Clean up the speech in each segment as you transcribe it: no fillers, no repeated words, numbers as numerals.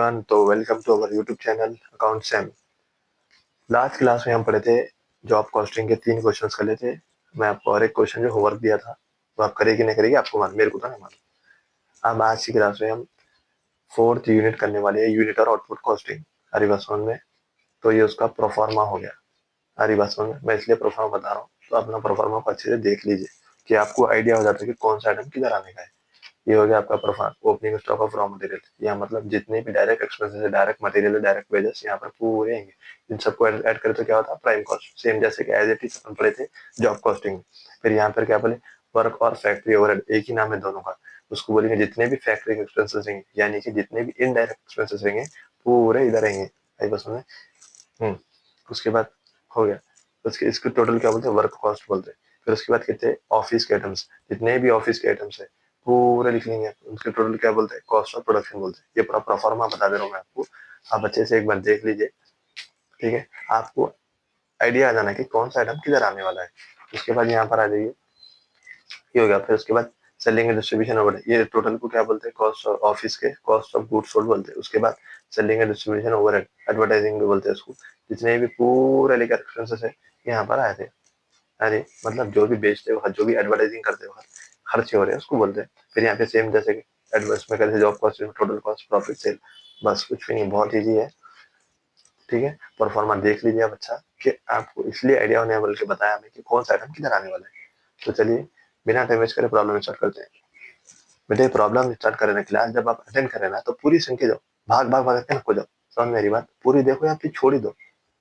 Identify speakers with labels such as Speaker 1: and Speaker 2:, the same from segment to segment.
Speaker 1: Everyone, तो welcome to our YouTube channel account Sam. Last class में हम पढ़े थे जॉब कॉस्टिंग के 3 क्वेश्चंस कर लेते। मैं आपको और एक क्वेश्चन जो होमवर्क दिया था वो आप करेगी नहीं करेगी आपको मालूम, मेरे को तो नहीं मालूम। अब आज की क्लास में हम 4th यूनिट करने वाले हैं, यूनिट और आउटपुट कॉस्टिंग। हरी बात समझ में? तो ये उसका प्रोफार्मा हो गया। हरी बात समझ में? मैं इसलिए प्रोफार्मा बता रहा हूँ, तो अपना प्रोफार्मा को अच्छे से देख लीजिए कि आपको आइडिया हो जाता है कि कौन सा आइटम किधर आने का है। ये हो गया आपका proforma opening stock of raw material. यहाँ मतलब जितने भी डायरेक्ट एक्सपेंसेस है, डायरेक्ट मटेरियल है, डायरेक्ट वेजेस यहाँ पर पूरे आएंगे। इन सबको ऐड करें तो क्या होता है? Prime cost. सेम जैसे कि एज इट इज अपन पढ़े थे जॉब कॉस्टिंग। फिर यहाँ पर क्या बोले? वर्क और फैक्ट्री ओवरहेड, एक ही नाम है दोनों का। उसको बोलेंगे जितने भी फैक्ट्री एक्सपेंसेस रहेंगे, यानी कि जितने भी इनडायरेक्ट एक्सपेंसेस रहेंगे पूरे इधर रहेंगे। आई बस में। उसके बाद हो गया। उसके इसको टोटल क्या बोलते हैं? वर्क कॉस्ट बोलते हैं। फिर उसके बाद कहते हैं ऑफिस के आइटम्स, जितने भी ऑफिस के आइटम्स है पूरे लिख लेंगे। उनके टोटल क्या बोलते हैं? कॉस्ट ऑफ प्रोडक्शन बोलते हैं। ये पूरा प्रोफार्मा बता दे रहा हूँ मैं आपको, आप अच्छे से एक बार देख लीजिए। ठीक है, आपको आइडिया आ जाना कि कौन सा आइटम किधर आने वाला है। उसके बाद यहाँ पर आ जाइए, ये हो गया। फिर उसके बाद सेलिंग एंड डिस्ट्रीब्यूशन ओवरहेड, ये टोटल को क्या बोलते हैं? कॉस्ट ऑफ ऑफिस के कॉस्ट ऑफ गुड्स सोल्ड बोलते हैं। उसके बाद selling and distribution overhead, advertising भी बोलते हैं उसको। जितने भी पूरे लेकर एक्सपेंसेस है यहाँ पर आए थे। अरे मतलब जो भी बेचते हो, जो भी एडवर्टाइजिंग करते हो, खर्चे हो रहे हैं उसको बोलते हैं। फिर यहाँ पे सेम जैसे कि एडवर्स में कहते हैं job cost, total cost, profit, sale. बस कुछ भी नहीं, बहुत ईजी है। ठीक है, परफॉर्मा देख लीजिए आप अच्छा, कि आपको इसलिए आइडिया होने बल्कि बताया हमें कि कौन सा आइटम किधर आने वाला है। तो चलिए बिना टाइम वेस्ट करे प्रॉब्लम स्टार्ट करते हैं। बेटे प्रॉब्लम स्टार्ट करने के लिए जब आप अटेंड करें ना तो पूरी सुन के जाओ, भाग भाग भाग के नको जाओ। समझ मेरी बात? पूरी देखो या फिर छोड़ ही दो।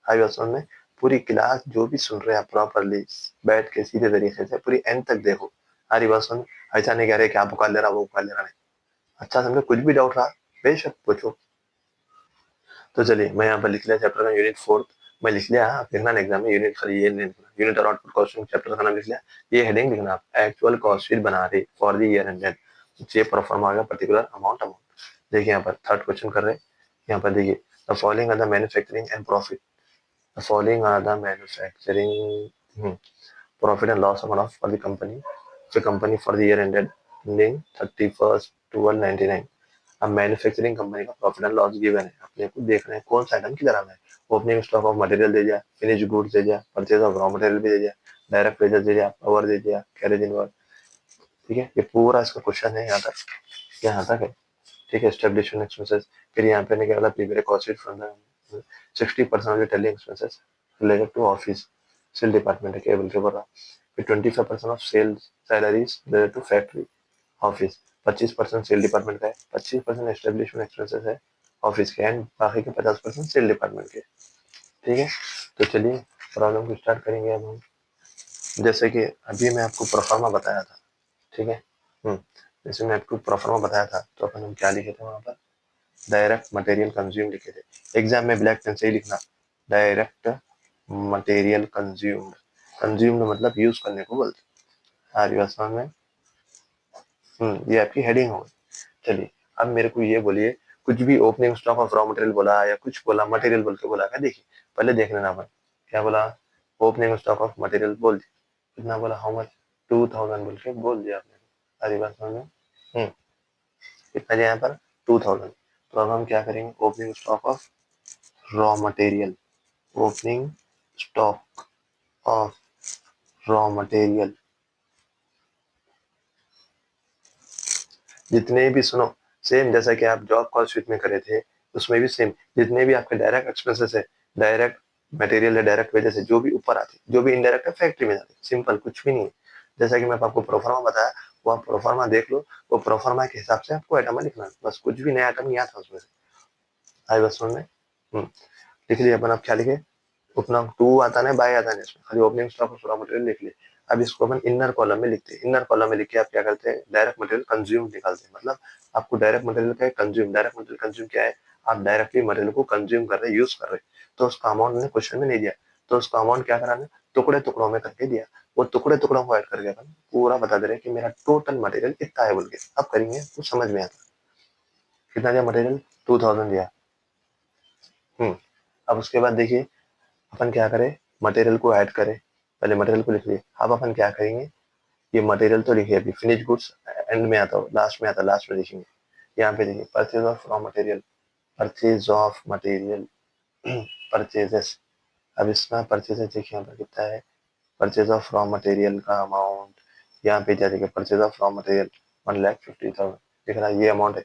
Speaker 1: हाई बात समझ में? पूरी क्लास जो भी सुन रहे हैं आप प्रॉपरली बैठ के सीधे तरीके से पूरी एंड तक देखो। हरी बात सुन। ऐसा नहीं कह रहे कि आप बुखार ले रहा वो बुखार ले रहा नहीं। अच्छा समझो, कुछ भी डाउट रहा बेशक पूछो। तो चलिए मैं यहाँ पर लिख लिया चैप्टर का यूनिट 4। मैं लिख लिया, आप लिखना एग्जाम में यूनिट खाली ये नहीं लिखना। यूनिट और आउटपुट कॉस्टिंग चैप्टर का नाम लिख लिया। ये हेडिंग लिखना आप, एक्चुअल कॉस्ट शीट बना रही फॉर द ईयर एंडेड। ये परफॉर्म आ गया पर्टिकुलर अमाउंट। देखिए यहाँ पर थर्ड क्वेश्चन कर रहे हैं। यहाँ पर देखिए, the following are the manufacturing and profit. The following are the manufacturing profit and loss account for the company, the company for the year ended ending 31st 12/99। अब मैन्युफैक्चरिंग कंपनी का profit and loss given है, अपने को देखना है कौन सा item किधर आना है। ओपनिंग स्टॉक ऑफ मटेरियल दे दिया, फिनिश गुड्स दे दिया, परचेज ऑफ रॉ मटेरियल भी दे दिया, डायरेक्ट वेजेस दे दिया, पावर दे दिया, कैरेज इनवर्ड। ठीक है, ये पूरा इसका क्वेश्चन है यहाँ तक, यहाँ तक है। ठीक है, एस्टेब्लिशमेंट एक्सपेंसेस। फिर यहाँ पे क्या वाला prepaid cost from the 60% of the telling expenses related to office sale department है, केबल के बोल रहा। फिर 25% of sales salaries related to factory office. 25% sale department का है, 25% एस्टेब्लिशमेंट एक्सपेंसेस है ऑफिस के, एंड बाकी के 50% सेल डिपार्टमेंट के। ठीक है, तो चलिए प्रॉब्लम को स्टार्ट करेंगे अब हम। जैसे कि अभी मैं आपको प्रोफार्मा बताया था। ठीक है, जैसे मैं आपको प्रोफार्मा बताया था तो अपन हम क्या लिखे थे वहां पर? डायरेक्ट मटेरियल कंज्यूम लिखे थे। एग्जाम में ब्लैक पेन से ही लिखना, डायरेक्ट मटेरियल कंज्यूम्ड। कंज्यूम्ड मतलब यूज करने को बोलते हैं। आर्य समझ में? ये आपकी हेडिंग होगी। चलिए अब मेरे को ये बोलिए, कुछ भी opening stock of raw material बोला या कुछ बोला, मटेरियल बोल के बोला क्या? देखिए पहले देख लेना अपन क्या बोला। ओपनिंग स्टॉक ऑफ मटेरियल बोल दिया, कितना बोला? How much? 2000 बोल के बोल दिया आपने। सारी बात समझ में? कितना दिया यहाँ पर? 2000। तो अब हम क्या करेंगे? Opening stock of raw material, opening stock of raw material, जितने भी सुनो, सेम जैसा कि आप जॉब कॉस्ट शीट में करे थे उसमें भी सेम, जितने भी आपके डायरेक्ट एक्सपेंसेस है, डायरेक्ट मटेरियल है, डायरेक्ट वेजेस है, जो भी ऊपर आते, जो भी इनडायरेक्ट है फैक्ट्री में जाते, सिंपल, कुछ भी नहीं है। जैसा कि मैं आपको प्रोफार्मा बताया, वो आप प्रोफार्मा देख लो, वो प्रोफार्मा के हिसाब से आपको आइटम लिखना है, बस कुछ भी नया आइटम नहीं आता उसमें से। आई बस में लिख लिया अपन। आप क्या लिखे? उतना 2 आता नहीं, बाय आता नहीं, इसमें खाली ओपनिंग स्टॉक और रॉ मटेरियल लिख लिए। अब इसको अपन इनर कॉलम में लिखते हैं। इनर कॉलम में लिख के आप क्या करते हैं? डायरेक्ट मटेरियल कंज्यूम निकालते हैं। मतलब आपको डायरेक्ट मटेरियल का कंज्यूम, डायरेक्ट मटेरियल कंज्यूम क्या है? आप डायरेक्टली मटेरियल को कंज्यूम कर रहे हैं, यूज कर रहे हैं, तो उसका अमाउंट ने क्वेश्चन में नहीं दिया, तो उसका अमाउंट क्या कराना? टुकड़े टुकड़ों में करके दिया। वो टुकड़े टुकड़ों को ऐड करके अपन पूरा बता दे रहे हैं कि मेरा टोटल मटेरियल इतना है बोल के। अब करेंगे तो समझ में आता। कितना दिया मटेरियल? 2000 दिया। अब उसके बाद देखिए अपन क्या करें? मटेरियल को ऐड करें। पहले मटेरियल को लिख लिए। अब अपन क्या करेंगे? ये मटेरियल तो लिखिए, अभी फिनिश गुड्स एंड में आता हो, लास्ट में आता, लास्ट में लिखेंगे। यहाँ पे देखिए purchase of raw material, purchase of material purchases. अब इसमें परचेजेस देखिए यहाँ पर कितना है, परचेज ऑफ रॉ मटेरियल का अमाउंट यहाँ पे क्या देखिए, परचेज ऑफ रॉ मटेरियल 1,50,000 दिख रहा है, ये अमाउंट है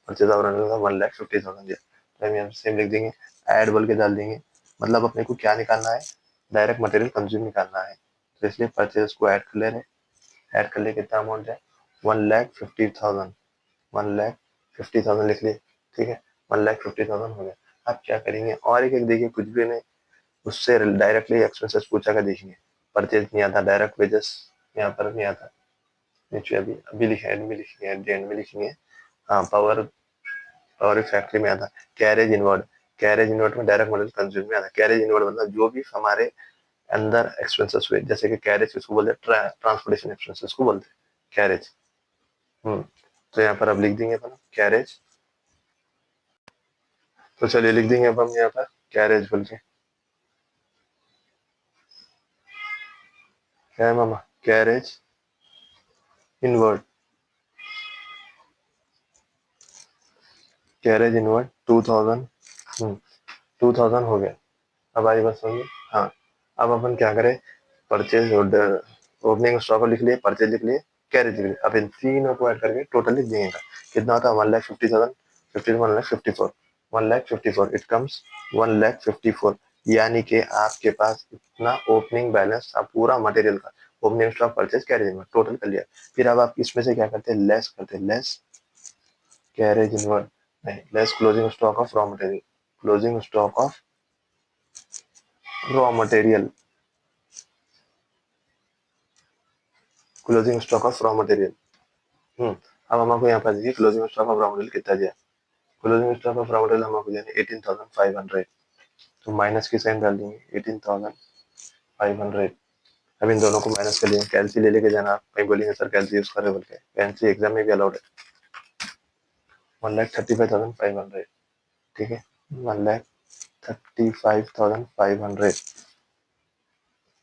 Speaker 1: परचेज ऑफ रॉ मटेरियल का 1,50,000 तो हम यहाँ सेम लिख देंगे, ऐड बोल के डाल देंगे। मतलब अपने को क्या निकालना है, डायरेक्ट मटेरियल कंज्यूम निकालना है, तो इसलिए परचेज को ऐड कर ले रहे, ऐड कर ले कितना अमाउंट है 1,50,000, 1,50,000 लिख लिए, ठीक है 1,50,000 हो गया। अब क्या करेंगे, और एक एक देखिए कुछ भी नहीं, उससे डायरेक्टली एक्सपेंसेस पूछा कर देखेंगे, परचेज नहीं आता, डायरेक्ट वेजेस यहाँ पर नहीं आता, नीचे अभी अभी लिखे एंड में लिखेंगे, एंड में लिखेंगे। हाँ पावर, पावर फैक्ट्री में आता, कैरेज इनवर्ड, कैरेज इनवर्ड में डायरेक्ट मटेरियल कंज्यूम में आता, कैरेज इनवर्ड मतलब जो भी हमारे अंदर एक्सपेंसेस हुए, जैसे कि कैरेज किसको बोलते हैं, ट्रांसपोर्टेशन एक्सपेंसेस को बोलते हैं कैरेज। तो यहाँ पर अब लिख देंगे अपन कैरेज, तो चलिए लिख देंगे अब हम यहाँ पर कैरेज बोल के, क्या है मामा, कैरेज इनवर्ड, कैरेज इनवर्ड 2000, 2000 हो गया। अब आई बात समझिए, हाँ अब अपन क्या करें, परचेज ऑर्डर, ओपनिंग स्टॉक लिख लिए, परचेज लिख लिए, कैरेज लिख लिए, अब इन तीनों को ऐड करके टोटल लिख देंगे, कितना होता है 1,50,000, 1,54, 1,54 इट कम्स 1,54, यानी कि आपके पास इतना ओपनिंग बैलेंस था पूरा मटेरियल का, opening stock purchase carriage inward total कर लिया। फिर अब आप इसमें से क्या करते हैं, लेस करते हैं, लेस कैरेज इनवर्ड, नहीं less closing stock of raw material, closing stock of raw material, closing stock of raw material. अब हमको यहाँ पर देखिए closing stock of raw material कितना दिया, closing stock of raw material हमको दिया 18,500, तो माइनस की साइन डाल देंगे 18,500। अब इन दोनों को माइनस कर लेंगे, कैलसी ले लेके जाना, आप कहीं बोलेंगे सर कैलसी यूज कर रहे बोल के, कैलसी एग्जाम में भी अलाउड है, 1,35,500, ठीक है 1,35,500।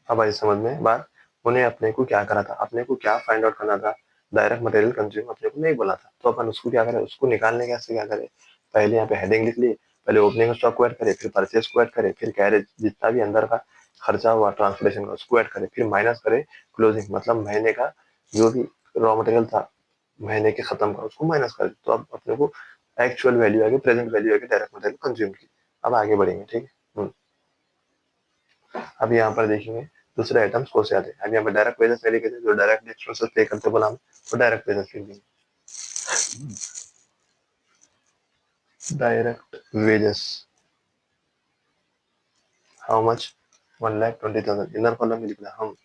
Speaker 1: अब आई समझ में बात, उन्हें अपने को क्या करा था, अपने को क्या फाइंड आउट करना था, डायरेक्ट मटेरियल कंज्यूम अपने को नहीं बोला था, तो अपन उसको क्या करें, उसको निकालने कैसे क्या करें, पहले यहाँ पे हेडिंग लिख ली, पहले ओपनिंग स्टॉक को ऐड करे, फिर परचेज को ऐड करे, फिर कैरेज जितना भी अंदर का खर्चा हुआ ट्रांसपोर्टेशन का उसको ऐड करे, फिर माइनस करे क्लोजिंग, मतलब महीने का जो भी रॉ मटेरियल था महीने के खत्म का उसको माइनस करे, तो अब अपने को एक्चुअल वैल्यू आ गई, प्रेजेंट वैल्यू आ गई डायरेक्ट मटेरियल कंज्यूम की। अब आगे बढ़ेंगे, ठीक है। अब यहाँ पर देखेंगे दूसरे आइटम्स कौन से आते हैं, अब यहाँ पर डायरेक्ट वेजेस नहीं लिखे थे, जो डायरेक्ट एक्सपेंसेस पे करते बोला हमें, तो डायरेक्ट वेजेस लिख देंगे, direct wages how much 1,20,000, inner column में लिखना हम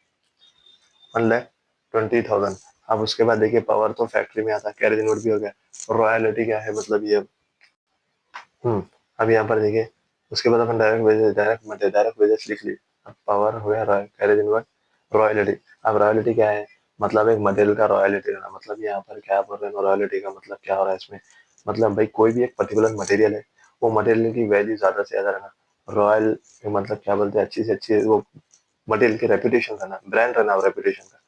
Speaker 1: 1,20,000। अब उसके बाद देखिए पावर तो फैक्ट्री में आता है, कैरेज इनवर्ड भी हो गया, रॉयलिटी क्या है मतलब ये, अब यहाँ पर देखिए उसके बाद अपन डायरेक्ट वेजेस, डायरेक्ट वेजेस लिख ली, अब पावर हो गया कैरेज इनवर्ड, रॉयलिटी। अब रॉयलिटी क्या है, मतलब एक मटेरियल का रॉयलिटी रहना, मतलब यहाँ पर क्या बोल रहे हैं रॉयलिटी का मतलब क्या हो रहा है इसमें, मतलब भाई कोई भी एक पर्टिकुलर मटेरियल है, वो मटेरियल की वैल्यू ज्यादा से ज्यादा रहना, रॉयल मतलब क्या बोलते हैं अच्छी से अच्छी वो मटेरियल की रेपुटेशन रहना, ब्रांड रहना रेपुटेशन का,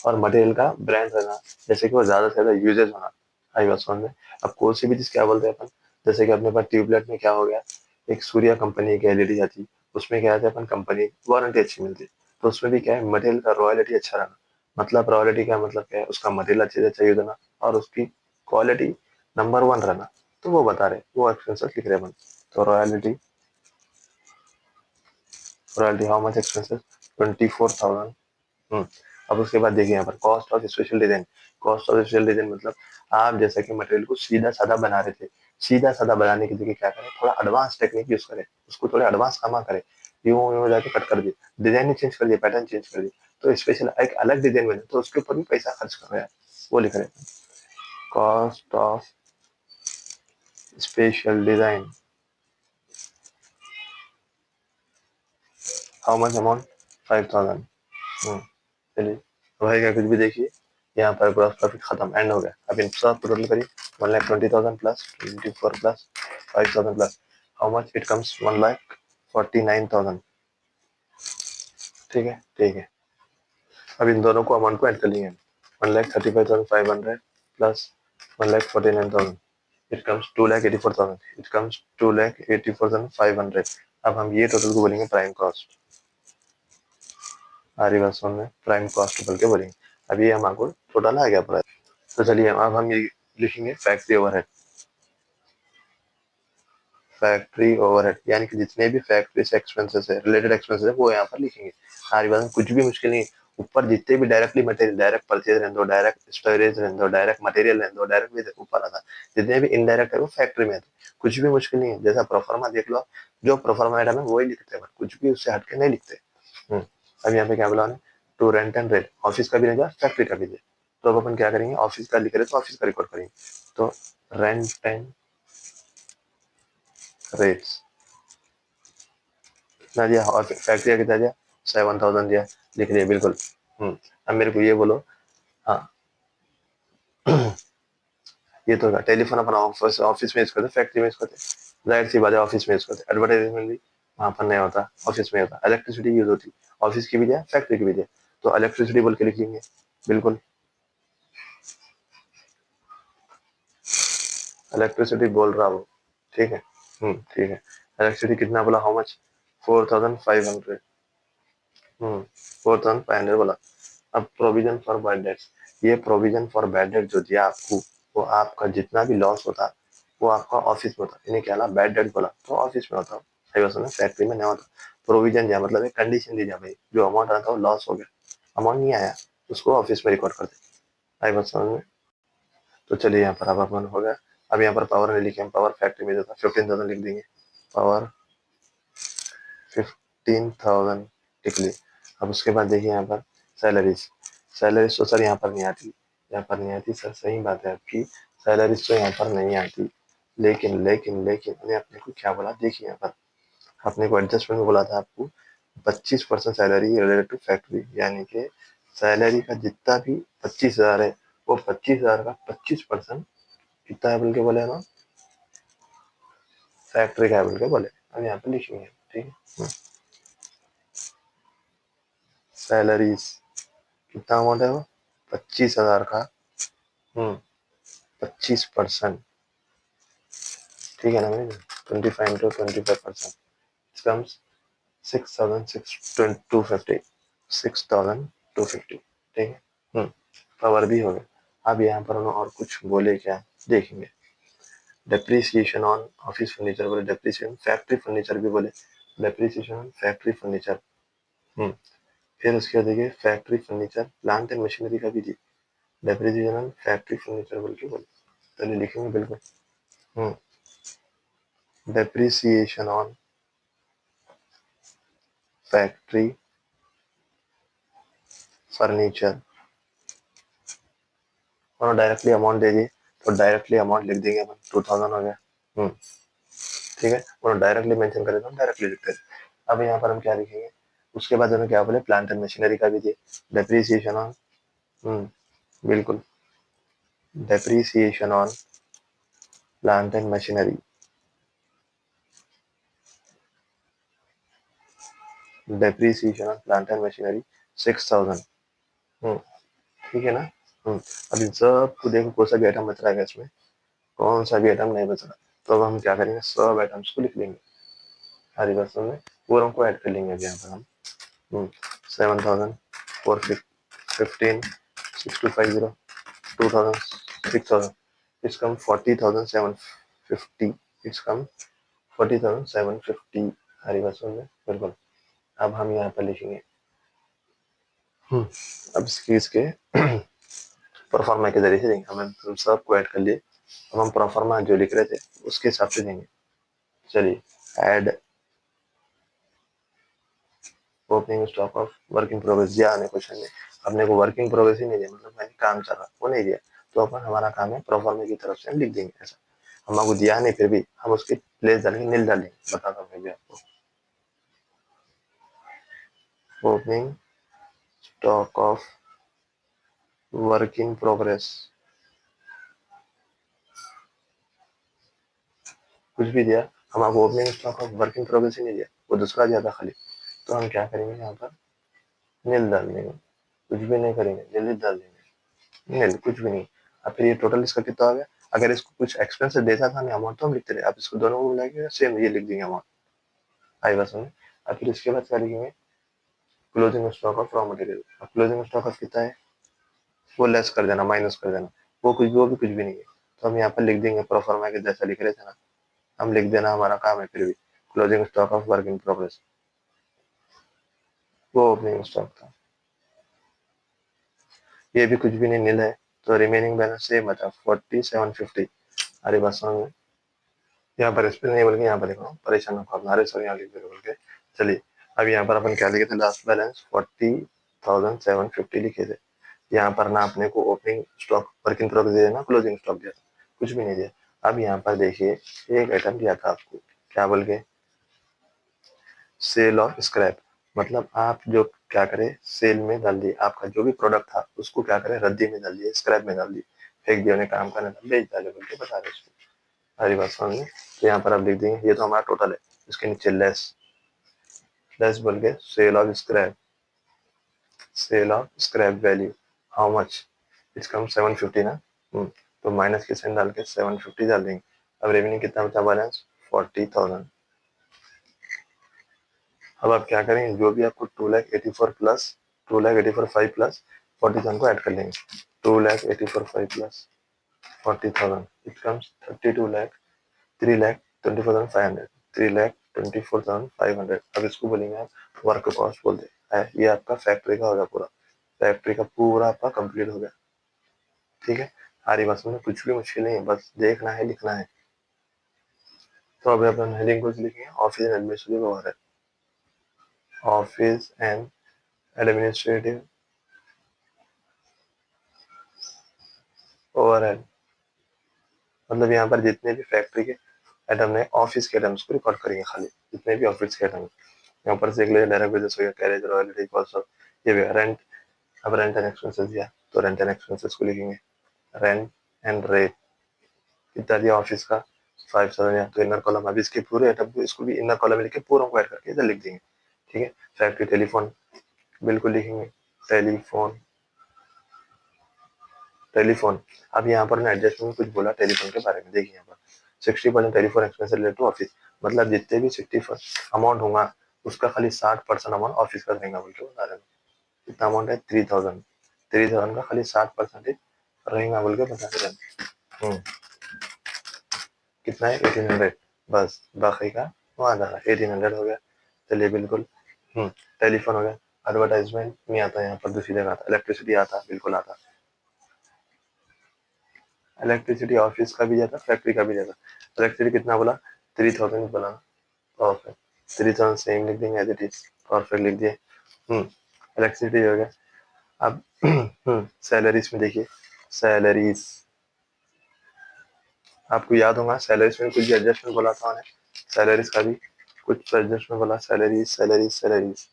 Speaker 1: और मटेरियल का ब्रांड रहना, जैसे कि वो ज्यादा से ज्यादा यूजेस होना, आई बात समझ में। अब कोई सी भी चीज क्या बोलते हैं अपन, जैसे कि अपने पास ट्यूबलाइट में क्या हो गया, एक सूर्या कंपनी की एलईडी आती, उसमें क्या है अपन कंपनी वारंटी अच्छी मिलती, तो उसमें भी क्या है मटेरियल का रॉयलिटी अच्छा रहना, मतलब रॉयलिटी का मतलब क्या है, उसका मटेरियल अच्छे से अच्छा यूज होना और उसकी क्वालिटी नंबर 1 रहना, तो वो बता रहे, वो एक्सपेंसेस लिख रहे अपन, तो royalty, royalty how much expenses 24,000। अब उसके बाद देखिए यहाँ पर cost of special design, cost of special design मतलब आप जैसा कि मटेरियल को सीधा साधा बना रहे थे, सीधा साधा बनाने की जगह क्या करें, थोड़ा एडवांस टेक्निक यूज करें, उसको थोड़ा एडवांस कामा करें, यूं यूं जाके कट कर दिए, डिजाइन ही चेंज कर दिए, पैटर्न चेंज कर दिए, तो स्पेशल एक अलग डिजाइन बने, तो उसके ऊपर भी पैसा खर्च कर रहे हैं, वो लिख रहे हैं cost of special design how much amount 5,000। चलिए भाई का कुछ भी देखिए, यहाँ पर ग्रॉस प्रॉफिट खत्म, एंड हो गया। अब इन सब टोटल करिए 1,20,000 plus 24 plus 5,000 plus how much it comes 1,49,000, ठीक है ठीक है। अब इन दोनों को अमाउंट को ऐड कर लेंगे, 1,35,500 plus 1,49,000, it comes 2,84,000, it comes 2,84,500। अब हम ये टोटल को बोलेंगे प्राइम कॉस्ट। हमारी बात समझ में, प्राइम कॉस्ट बोल के बोलेंगे। अब ये हमारे टोटल आ गया प्राइस। तो चलिए अब हम ये लिखेंगे फैक्ट्री ओवरहेड। फैक्ट्री ओवरहेड यानी कि जितने भी फैक्ट्री से एक्सपेंसेस है, रिलेटेड एक्सपेंसेस है, वो यहाँ पर लिखेंगे। हमारी बात में कुछ भी मुश्किल नहीं। ऊपर जितने भी डायरेक्टली मटेरियल, डायरेक्ट परचेज रहने दो, डायरेक्ट स्टोरेज रहने दो, डायरेक्ट मटेरियल रहने दो, डायरेक्ट भी ऊपर आता। जितने भी इनडायरेक्ट है वो फैक्ट्री में आते। कुछ भी मुश्किल नहीं है। जैसा प्रोफार्मा देख लो, जो प्रोफार्मा आइटम है वही लिखते हैं, कुछ भी उससे हटके नहीं लिखते। अब यहाँ पे क्या बोला है, to rent and rent, office का भी रहेगा, फैक्ट्री का भी है। तो अब अपन क्या करेंगे, ऑफिस का लिख रहे तो ऑफिस का रिकॉर्ड करेंगे। तो रेंट एंड रेट्स कितना दिया, और फैक्ट्री का कितना दिया, 7,000 दिया, लिख लिया बिल्कुल। अब मेरे को ये बोलो, हाँ ये तो टेलीफोन अपन ऑफिस ऑफिस में यूज करते, फैक्ट्री में यूज करते, जाहिर सी बात है ऑफिस में यूज करते। एडवर्टाइजमेंट भी वहां पर नहीं होता, ऑफिस में होता। इलेक्ट्रिसिटी यूज होती, ऑफिस की भी दिया, फैक्ट्री की भी दिया, तो इलेक्ट्रिसिटी बोल के लिख लेंगे बिल्कुल। इलेक्ट्रिसिटी बोल रहा वो, ठीक है। ठीक है। इलेक्ट्रिसिटी कितना बोला, हाउ मच, 4,500। 4,500 बोला। अब प्रोविजन फॉर बैड डेट्स, ये प्रोविजन फॉर बैड डेट जो दिया आपको, वो आपका जितना भी लॉस होता वो आपका ऑफिस में होता। इन्हें क्या ना, बैड डेट बोला तो ऑफिस में होता, सही बात सुना, फैक्ट्री में नहीं होता। प्रोविजन दिया मतलब एक कंडीशन दी जा भाई, जो अमाउंट आता है वो लॉस हो गया, अमाउंट नहीं आया, उसको ऑफिस में रिकॉर्ड कर दे। सही बात समझ में। तो चलिए यहाँ पर अब अपन हो गया। अब यहाँ पर पावर नहीं लिखे हम, पावर फैक्ट्री में जो था 15,000 लिख देंगे, पावर 15,000 लिख ली। अब उसके बाद देखिए यहाँ पर सैलरीज, सैलरीज तो सर यहाँ पर नहीं आती, यहाँ पर नहीं आती सर, सही बात है आपकी, सैलरीज तो यहाँ पर नहीं आती। लेकिन लेकिन लेकिन मैंने अपने को क्या बोला, देखिए यहाँ पर अपने को एडजस्टमेंट में बोला था आपको 25% सैलरी रिलेटेड टू फैक्ट्री, यानी कि सैलरी का जितना भी 25,000 है, वो 25,000 का 25% कितना है बोल के बोले ना, फैक्ट्री का है बोल के बोले। अब यहाँ पे लिखेंगे, ठीक है। सैलरीज कितना अमाउंट है वो, 25,000 का 25%, ठीक है ना भाई, 25 into 25% कम्स 6,250, 6,250, ठीक है। पावर भी हो गया। अब यहाँ पर उन्होंने और कुछ बोले क्या, देखेंगे। डेप्रिसिएशन ऑन ऑफिस फर्नीचर बोले, डेप्रिसिएशन फैक्ट्री फर्नीचर भी बोले, डेप्रिसिएशन ऑन फैक्ट्री फर्नीचर। फिर उसके बाद देखिए factory furniture plant and machinery का भी दी, डेप्रिसिएशन ऑन फैक्ट्री फर्नीचर बोल के बोले, चलिए लिखेंगे बिल्कुल। डेप्रिसिएशन ऑन फैक्ट्री फर्नीचर, और डायरेक्टली अमाउंट दे दिए, तो डायरेक्टली अमाउंट लिख देंगे अपन, 2,000 हो गया। ठीक है, और डायरेक्टली मेंशन करें तो हम डायरेक्टली लिखते हैं। अब यहाँ पर हम क्या लिखेंगे, उसके बाद हमें क्या बोले, प्लांट एंड मशीनरी का भी दिए, डेप्रिसिएशन ऑन, बिल्कुल, depreciation on plant and machinery, depreciation on plant and machinery 6,000। ठीक है ना। अब इन सब को देखो कौन सा भी आइटम बच रहा है इसमें, कौन सा भी आइटम नहीं बच रहा, तो अब हम क्या करेंगे, सब आइटम्स को लिख लेंगे हरी बसों में, पूरों को ऐड कर लेंगे। अब यहाँ पर हम 7,415, 6,250, 2,000, 6,000, it's come 40,750, it's come 40,750 हरी बसों में, बिल्कुल। अब हम यहाँ पर लिखेंगे, अब इसके प्रोफार्मा के जरिए से देंगे, हम सबको ऐड कर लिए। अब हम प्रोफार्मा जो लिख रहे थे उसके हिसाब से देंगे। चलिए, add opening stock of work in progress दिया हमें क्वेश्चन में, अपने को वर्क इन प्रोग्रेस ही नहीं दिया, मतलब मैंने काम चल रहा वो नहीं दिया, तो अपन हमारा काम है प्रोफार्मा की तरफ से हम लिख देंगे ऐसा। हम आपको दिया नहीं, फिर भी हम उसके प्लेस डालेंगे, नील डालेंगे, बताता हूँ मैं आपको। Opening stock of work in progress, कुछ भी दिया, हम आपको opening stock of work in progress ही नहीं दिया, वो दूसरा दिया था खाली। तो हम क्या करेंगे, यहाँ पर नील डाल देंगे, कुछ भी नहीं करेंगे, नील डाल देंगे, नील कुछ भी नहीं। अब फिर ये टोटल इसका कितना हो गया, अगर इसको कुछ एक्सपेंसेस देता था हमें अमाउंट तो हम लिखते रहे, अब इसको दोनों को मिला के सेम ये लिख देंगे अमाउंट। आई बात समझ। अब फिर इसके बाद क्या लिखेंगे, closing stock of raw material. अब क्लोजिंग स्टॉक ऑफ कितना है वो लेस कर देना, माइनस कर देना, वो भी कुछ भी नहीं है। तो हम यहाँ पर लिख देंगे प्रोफार्मा के जैसा लिख रहे थे ना, हम लिख देना, हमारा काम है फिर भी। Closing stock of work in progress, वो ओपनिंग स्टॉक था, ये भी कुछ भी नहीं, नील है। तो रिमेनिंग बैलेंस सेम बचा 4750। अरे बस समझ में, यहाँ पर स्पेल नहीं बोल के यहाँ पर लिखा हूँ, परेशान होगा अपना, अरे सर यहाँ लिख दे बोल के। चलिए अब यहाँ पर अपन क्या लिखे थे, लास्ट बैलेंस 40,750 लिखे थे। यहाँ पर ना अपने को opening stock work in progress दिया ना क्लोजिंग स्टॉक दिया, कुछ भी नहीं दिया। अब यहाँ पर देखिए एक आइटम दिया था आपको, क्या बोल के, सेल ऑफ स्क्रैप। मतलब आप जो क्या करें, सेल में डाल दिए, आपका जो भी प्रोडक्ट था उसको क्या करें, रद्दी में डाल दिए, स्क्रैप में डाल दिए, फेंक दिया, उन्हें काम करने था, बेच डाले बोल के बता रहे उसको। हमारी बात समझ में। तो यहाँ पर आप लिख देंगे, ये तो हमारा टोटल है, इसके नीचे लेस, लेस बोल के sale of scrap, sale of scrap value how much, it's come 750 ना। तो माइनस के साइन डाल के 750 डाल देंगे। अब रेवेन्यू कितना बचा बैलेंस 40,000। अब आप क्या करेंगे, जो भी आपको 2,84 प्लस 2,84 5 प्लस 40,000 को ऐड कर लेंगे। 2,84 5 प्लस 40,000 इट कम्स 32 लाख 3,24,500 3,24,500। अब इसको बोलेंगे आप वर्क कॉस्ट बोलते हैं, ये आपका फैक्ट्री का होगा पूरा, फैक्ट्री का पूरा आपका कंप्लीट हो गया। ठीक है, हमारी बात में कुछ भी मुश्किल नहीं है, बस देखना है, लिखना है। तो अभी अपन हेडिंग कुछ लिखेंगे, office and administrative overhead, office and administrative overhead. मतलब यहाँ पर जितने भी फैक्ट्री के आइटम है, ऑफिस के आइटम्स को रिकॉर्ड करेंगे खाली, जितने भी ऑफिस के आइटम। यहाँ पर से एक ले डायरेक्ट बिजनेस हो गया, कैरेज, रॉयल्टी, कॉस्ट ऑफ, ये भी रेंट। अब रेंट एंड एक्सपेंसेस दिया तो रेंट एंड एक्सपेंसेस को लिखेंगे, रेंट एंड रेट कितना दिया ऑफिस का 5,000, तो इनर कॉलम, अब इसके पूरे आइटम को इसको भी इनर कॉलम में लिख के पूरा को ऐड करके इधर लिख देंगे। ठीक है, फैक्ट्री टेलीफोन बिल्कुल लिखेंगे, टेलीफोन, टेलीफोन। अब यहाँ पर ना एडजस्टमेंट कुछ बोला टेलीफोन के बारे में, देखिए यहाँ पर 60% telephone expense related to office, मतलब जितने भी 60 अमाउंट होगा उसका खाली 60% अमाउंट ऑफिस का रहेगा बोल के बता रहे हैं। कितना अमाउंट है 3,000 का खाली 60% रहेगा बोल के बता रहे हैं। कितना है 1800, बस बाकी का वहाँ जाना, 1800 हो गया। चलिए बिल्कुल। टेलीफोन हो गया, एडवर्टाइजमेंट नहीं आता यहाँ पर, दूसरी जगह आता, इलेक्ट्रिसिटी आता, बिल्कुल आता, इलेक्ट्रिसिटी ऑफिस का भी जाता, फैक्ट्री का भी जाता। इलेक्ट्रिसिटी कितना बोला 3,000 बोला, परफेक्ट, 3,000 सेम लिख देंगे एज इट इज, परफेक्ट लिख दिए। इलेक्ट्रिसिटी हो गया। अब सैलरीज में देखिए, सैलरीज आपको याद होगा, सैलरीज में कुछ भी एडजस्टमेंट बोला था उन्हें, सैलरीज का भी कुछ एडजस्टमेंट बोला, salaries salaries salaries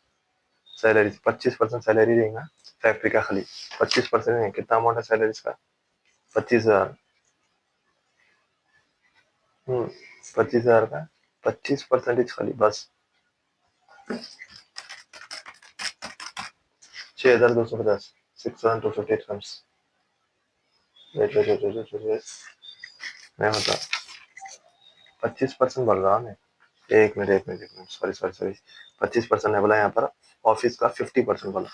Speaker 1: salaries 25% salary देगा फैक्ट्री का खाली, 25% नहीं, कितना अमाउंट है सैलरीज का 25,000। 25,000 का 25% खाली, बस 6,250, 6,250 comes. Wait wait wait wait wait, मैं बता 25% बोल रहा हूँ मैं, एक मिनट सॉरी सॉरी सॉरी, 25% है बोला यहाँ पर, ऑफिस का 50% बोला,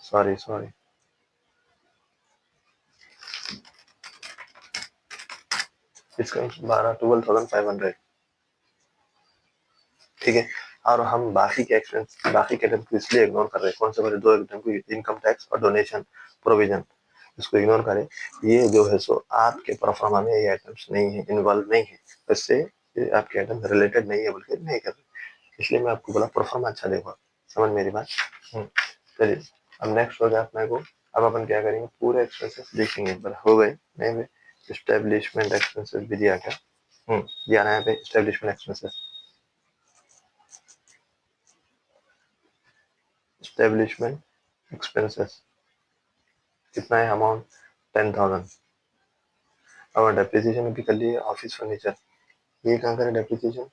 Speaker 1: सॉरी सॉरी, इसका 12,500। ठीक है, और हम बाकी के एक्सपेंस, बाकी के आइटम को इसलिए इग्नोर कर रहे हैं, कौन से वाले दो आइटम को, इनकम टैक्स और डोनेशन प्रोविजन, इसको इग्नोर करें। ये जो है सो आपके प्रोफार्मा में ये आइटम्स नहीं है, इन्वॉल्व नहीं है, इससे ये आपके आइटम रिलेटेड नहीं है बोल के नहीं कर रहे, इसलिए मैं आपको बोला प्रोफार्मा अच्छा देखो, समझ मेरी बात। चलिए अब नेक्स्ट हो गया अपने को, अब अपन क्या करेंगे, पूरे एक्सपेंसेस देखेंगे एक बार, हो गए नहीं हुए, स्टेब्लिशमेंट एक्सपेंसेस भी दिया क्या, दिया ना यहाँ पे स्टेब्लिशमेंट एक्सपेंसेस, स्टेब्लिशमेंट एक्सपेंसेस कितना है अमाउंट 10,000। और डेप्रिसिएशन भी कर लिए, ऑफिस फर्नीचर, ये कहाँ करें डेप्रिसिएशन,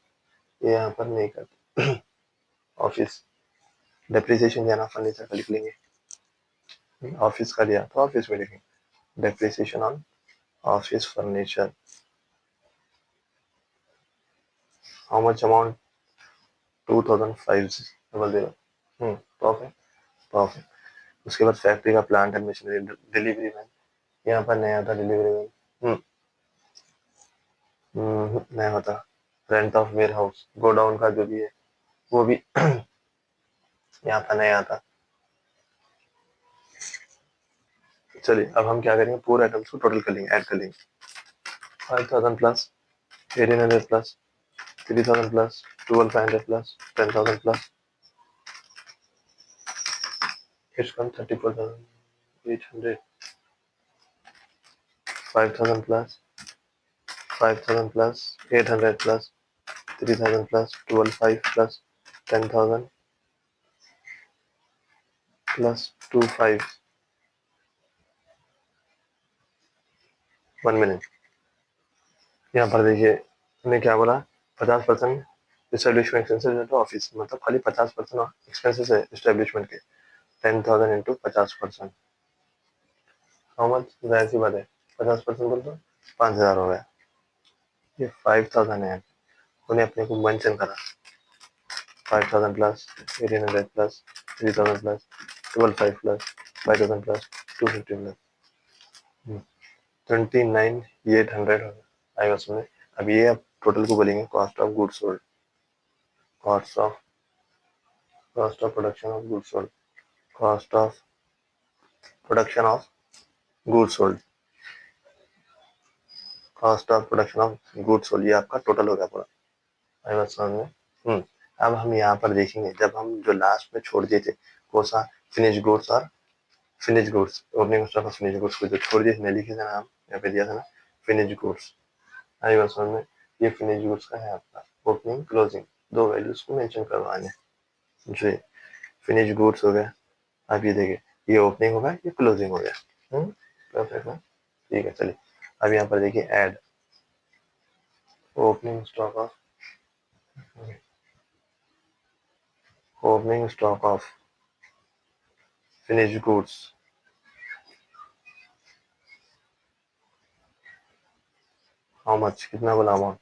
Speaker 1: ये यहाँ पर नहीं करते, ऑफिस डेप्रिसिएशन जाना, फर्नीचर का लिख लेंगे, ऑफिस का दिया तो ऑफिस में लिखेंगे depreciation on office furniture, how much amount, 2500। Perfect perfect. उसके बाद फैक्ट्री का plant and machinery, delivery man, यहाँ पर नहीं आता डिलीवरी मैन। नहीं होता। Rent of warehouse, godown का जो भी है वो भी यहाँ पर नहीं आता। चलिए अब हम क्या करेंगे, पूरे आइटम्स को टोटल कर लेंगे, ऐड कर लेंगे। 5000 plus 1800 plus 3000 plus 12500 plus 10000 plus it's come 34800, 5000 plus 5000 plus 800 plus 3000 plus 125 plus 10000 plus 25। 1 minute. यहाँ पर देखिए हमने क्या बोला, 50% इस्टेब्लिशमेंट एक्सपेंसेस है तो ऑफिस, मतलब खाली 50% एक्सपेंसेस है इस्टेब्लिशमेंट के। 10,000 इंटू 50%, हाउ मच, जाहिर सी बात है 50% बोल तो 5,000 हो गया। ये 5,000 है, उन्हें अपने को मेंशन करा। 5,000 plus 1,800 plus 3,000 plus 12,500 plus 5,000 plus 250 plus 29,800 आएगा उसमें। अब ये अब टोटल को बोलेंगे cost of goods sold, cost of production of goods sold, cost of production of goods sold, cost of production of goods sold, ये आपका टोटल हो गया पूरा। आएगा समझ में। अब हम यहाँ पर देखेंगे, जब हम जो लास्ट में छोड़ दिए थे कौन सा, फिनिश गुड्स और फिनिश गुड्स, ओपनिंग स्टॉक और फिनिश गुड्स को जो छोड़ दिए थे, लिखे थे ना हम, यहाँ पे दिया था ना फिनिश गुड्स। आएगा समझ में। ये फिनिश गुड्स का है आपका ओपनिंग क्लोजिंग, दो वैल्यूज को मेंशन करवाने। जी, फिनिश गुड्स हो गया। अब ये देखिए, ये ओपनिंग होगा, ये क्लोजिंग हो गया। परफेक्ट है। ठीक है, चलिए अब यहाँ पर देखिए add opening stock of, opening stock of finish goods, how much, कितना बोला अमाउंट,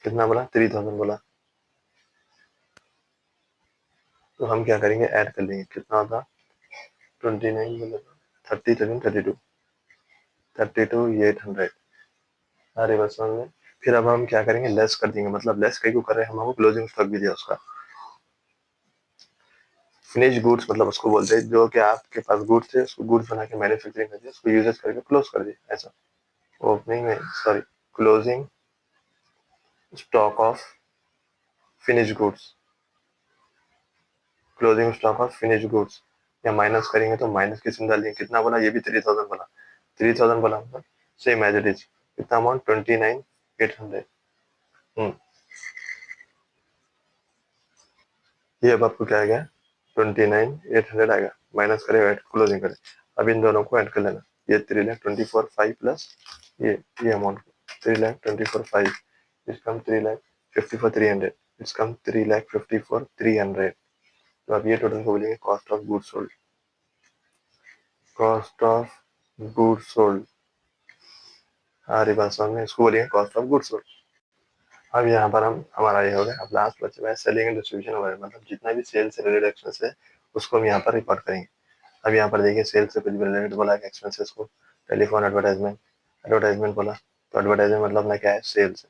Speaker 1: कितना बोला 3,000 बोला। तो हम क्या करेंगे, ऐड कर लेंगे, कितना होगा 29 बोला, 30 13 32 32,800। अरे बस समझ में। फिर अब हम क्या करेंगे, लेस कर देंगे, मतलब लेस कहीं को कर रहे हैं, हमको क्लोजिंग स्टॉक भी दिया उसका। फिनिश गुड्स मतलब उसको बोलते हैं जो कि आपके पास गुड्स थे, उसको गुड्स बना के मैन्युफैक्चरिंग कर दिया, उसको यूजेस करके क्लोज कर दिया, ऐसा। ओपनिंग में sorry, closing stock of finish goods, closing stock of finish goods, या माइनस करेंगे तो माइनस की चिन्ह डालेंगे। कितना बोला, ये भी 3,000 बोला, 3,000 बोला, मतलब सेम एज इट इज। कितना अमाउंट 29,800। ये अब आपको क्या आ गया, 29,800 आएगा, माइनस करे ऐड क्लोजिंग करे। अब इन दोनों को ऐड कर लेना, ये 3,24,500 प्लस ये अमाउंट 3,24,500, इट्स कम 3,54,300, इट्स कम 3,54,300। तो अब ये टोटल को बोलेंगे cost of goods sold, cost of goods sold. हमारी बात समझ में, इसको बोलेंगे कॉस्ट ऑफ गुड्स सोल्ड। अब यहाँ पर हम हमारा ये हो गया। अब लास्ट बचे हुए सेलिंग एंड डिस्ट्रीब्यूशन वगैरह, मतलब जितना भी सेल से रिलेटेड एक्सपेंस है उसको हम यहाँ पर रिकॉर्ड करेंगे। अब यहाँ पर देखिए सेल से कुछ भी रिलेटेड बोला है एक्सपेंसेस को, टेलीफोन एडवर्टाइजमेंट, एडवर्टाइजमेंट बोला तो एडवर्टाइजमेंट मतलब ना क्या है, सेल से।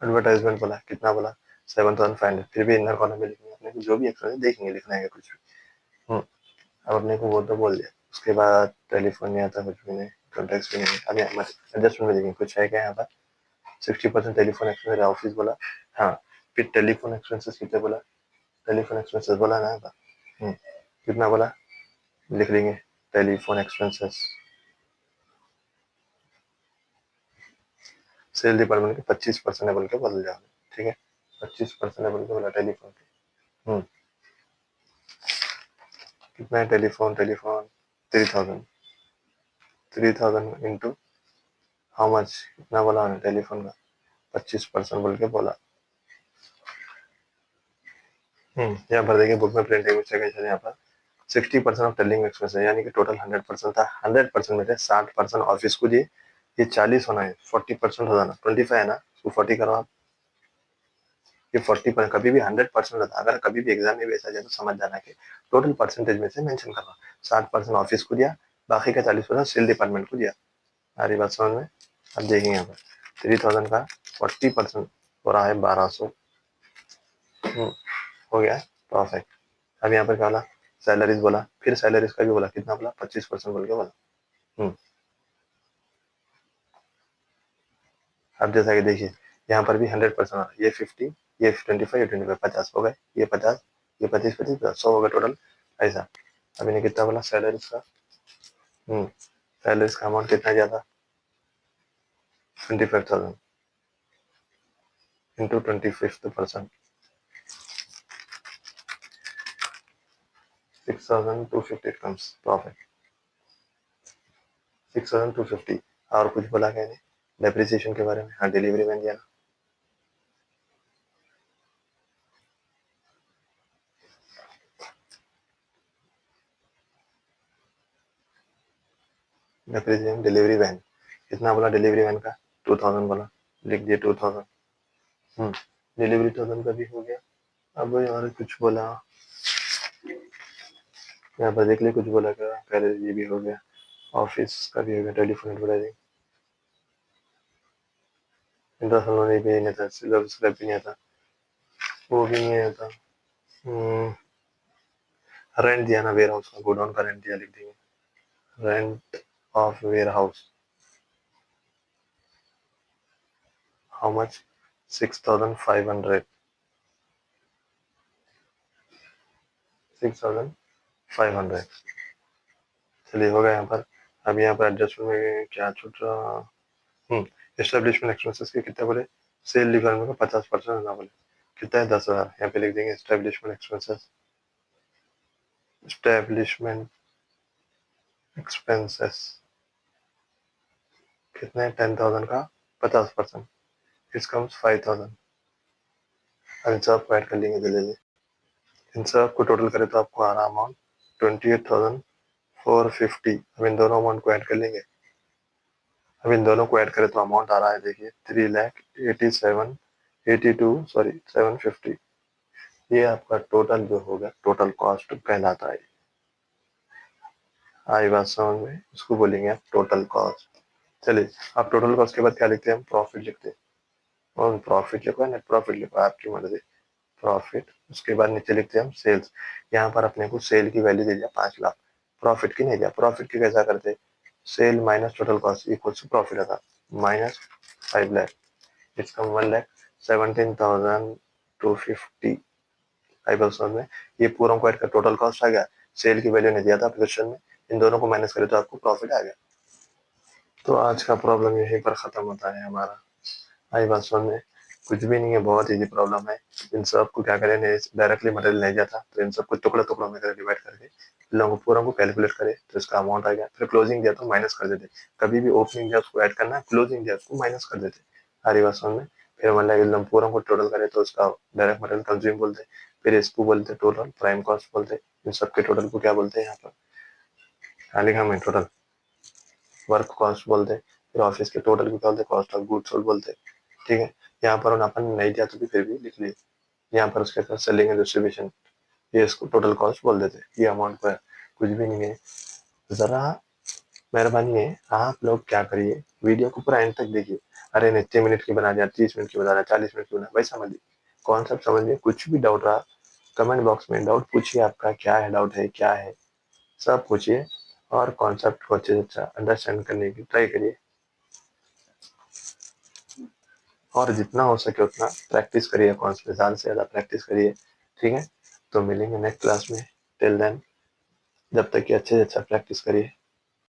Speaker 1: एडवर्टाइजमेंट बोला कितना बोला 7,500, फिर भी इनर कॉलम में लिखेंगे अपने को जो भी एक्सपेंस देखेंगे, लिखना है कुछ भी। अब अपने को वो तो बोल दिया, उसके बाद टेलीफोन नहीं आता, कुछ भी नहीं, कॉन्टैक्ट्स भी नहीं। अब यहाँ एडजस्टमेंट में देखेंगे कुछ है क्या यहाँ पर। 60% टेलीफोन एक्सपेंस ऑफिस बोला, हाँ। फिर टेलीफोन एक्सपेंसेस कितने बोला, टेलीफोन एक्सपेंसेस बोला ना यहाँ पर। कितना बोला, लिख लेंगे टेलीफोन एक्सपेंसेस, सेल डिपार्टमेंट के 25% है बोल के बदल जाओ, ठीक है। 25% है बोल के बोला टेलीफोन के। कितना है telephone, telephone 3,000, 3,000 into how much, कितना बोला हमने टेलीफोन का 25% बोल के बोला। यहाँ पर देखिए बुक में प्रिंटिंग मिस्टेक है यहाँ पर 60% ऑफ टेलिंग एक्सपेंस है, यानी कि टोटल 100% था, 100% में से 60% ऑफिस को दिए, ये 40 होना है, 40% हो जाना, 25 है ना, उसको 40 करो आप, ये 40%, कभी भी 100% होता, अगर कभी भी एग्जाम में भी ऐसा जाए तो समझ जाना कि टोटल परसेंटेज में से मेंशन करना, 60% ऑफिस को दिया, बाकी का 40% सेल डिपार्टमेंट को दिया। सारी बात समझ में। अब देखेंगे यहाँ पर 3000 का 40% हो रहा है 1200, हो गया परफेक्ट। अब यहाँ पर क्या बोला, सैलरीज बोला, फिर सैलरीज का भी बोला, कितना बोला, 25% बोल के बोला। अब जैसा कि देखिए यहाँ पर भी 100%, ये 50, ये 25, ये 25, 50 हो गए, ये 50, ये 25, 25, 100 हो गए टोटल, ऐसा। अब इन्हें कितना बोला सैलरीज का, सैलरीज का अमाउंट कितना ज्यादा, 25,000 इंटू 25%, 6,250 कम्स प्रॉफिट, 6,250। और कुछ बोला क्या नहीं डेप्रिसिएशन के बारे में, हाँ डिलीवरी मैन दिया ना, डेप्रिसिएशन डिलीवरी वैन कितना बोला, डिलीवरी वैन का 2,000 बोला, लिख दिए 2,000। डिलीवरी 2,000 का भी हो गया। अब यार कुछ बोला यहाँ पर देख ले, कुछ बोला क्या, पहले ये भी हो गया, ऑफिस का भी हो गया, टेलीफोन एडवर्टाइजिंग, इंटरनेशनल भी नहीं था, सिलेबस स्क्रैप भी नहीं आता, वो भी नहीं आता। रेंट दिया ना वेयर हाउस का, गोडाउन का रेंट दिया, लिख देंगे rent of warehouse, how much, 6,500, 6,500। चलिए हो गया यहाँ पर। अब यहाँ पर एडजस्टमेंट में क्या छूट रहा, एस्टेब्लिशमेंट एक्सपेंसेस के कितने बोले, सेल डिपार्टमेंट का 50% ना बोले, कितना है 10,000, यहाँ पे लिख देंगे एस्टेब्लिशमेंट एक्सपेंसेस, एस्टेब्लिशमेंट एक्सपेंसेस कितने, 10,000 का 50%, इट्स कम्स 5,000। अब इन सब को ऐड कर लेंगे जल्दी, इन सब को टोटल करें तो आपको आ रहा अमाउंट 28,450। अब इन दोनों अमाउंट को ऐड कर लेंगे, अब इन दोनों को ऐड करें तो अमाउंट आ रहा है देखिए 3,87,82, सॉरी 750। ये आपका टोटल जो होगा टोटल कॉस्ट कहलाता है। आई बात समझ में, इसको बोलेंगे आप टोटल कॉस्ट। चलिए अब टोटल कॉस्ट के बाद क्या लिखते हैं, हम प्रॉफिट लिखते हैं, और प्रॉफिट लिखो नेट प्रॉफिट लिखो, आपकी मर्जी, प्रॉफिट। उसके बाद नीचे लिखते हैं हम सेल्स, यहाँ पर अपने को सेल की वैल्यू दे दिया 5 लाख, प्रॉफिट की नहीं दिया, प्रॉफिट की कैसा करते, sale minus total cost equal to profit आता, माइनस 5 लाख, इसका 1,17,250। आई बात समझ में, ये पूरा को ऐड कर टोटल कॉस्ट आ गया, सेल की वैल्यू नहीं दिया था क्वेश्चन में, इन दोनों को माइनस करें तो आपको प्रॉफिट आ गया। तो आज का प्रॉब्लम यहीं पर खत्म होता है हमारा। आई बात समझ में, कुछ भी नहीं है, बहुत इजी प्रॉब्लम है। इन सब को क्या करें, डायरेक्टली मटेरियल नहीं जाता तो इन सबको टुकड़े टुकड़ों में कर डिवाइड करके इन लोगों को पूरा को कैलकुलेट करे तो इसका अमाउंट आ गया, फिर क्लोजिंग दिया तो माइनस कर देते, कभी भी ओपनिंग दिया उसको ऐड करना, क्लोजिंग दिया उसको माइनस कर देते। सारी बात समझ में। फिर मतलब एकदम पूरा को टोटल करे तो उसका डायरेक्ट मटेरियल कंज्यूम बोलते, फिर इसको बोलते टोटल प्राइम कॉस्ट बोलते, इन सबके टोटल को क्या बोलते हैं यहाँ पर, हाँ लिखा मैं टोटल वर्क कॉस्ट बोलते, फिर ऑफिस के टोटल को क्या बोलते, कॉस्ट ऑफ गुड्स सोल्ड बोलते। ठीक है, यहाँ पर अपन नहीं दिया तो भी फिर भी लिख लिए, यहाँ पर उसके साथ सेलिंग एंड डिस्ट्रीब्यूशन, ये इसको टोटल कॉस्ट बोल देते, ये अमाउंट पर कुछ भी नहीं है। जरा मेहरबानी है आप लोग क्या करिए, वीडियो को पूरा एंड तक देखिए, अरे नहीं 3 मिनट की बना दिया, 30 मिनट की बना दिया, 40 मिनट की बना, वैसा मत, कॉन्सेप्ट समझिए, कुछ भी डाउट रहा कमेंट बॉक्स में डाउट पूछिए, आपका क्या है डाउट है क्या है सब पूछिए, और कॉन्सेप्ट को अच्छे से अच्छा अंडरस्टैंड करने की ट्राई करिए, और जितना हो सके उतना प्रैक्टिस करिए, कॉन्सेप्ट ज़्यादा से ज़्यादा प्रैक्टिस करिए। ठीक है, तो मिलेंगे नेक्स्ट क्लास में, टिल देन जब तक कि अच्छे से अच्छा प्रैक्टिस करिए।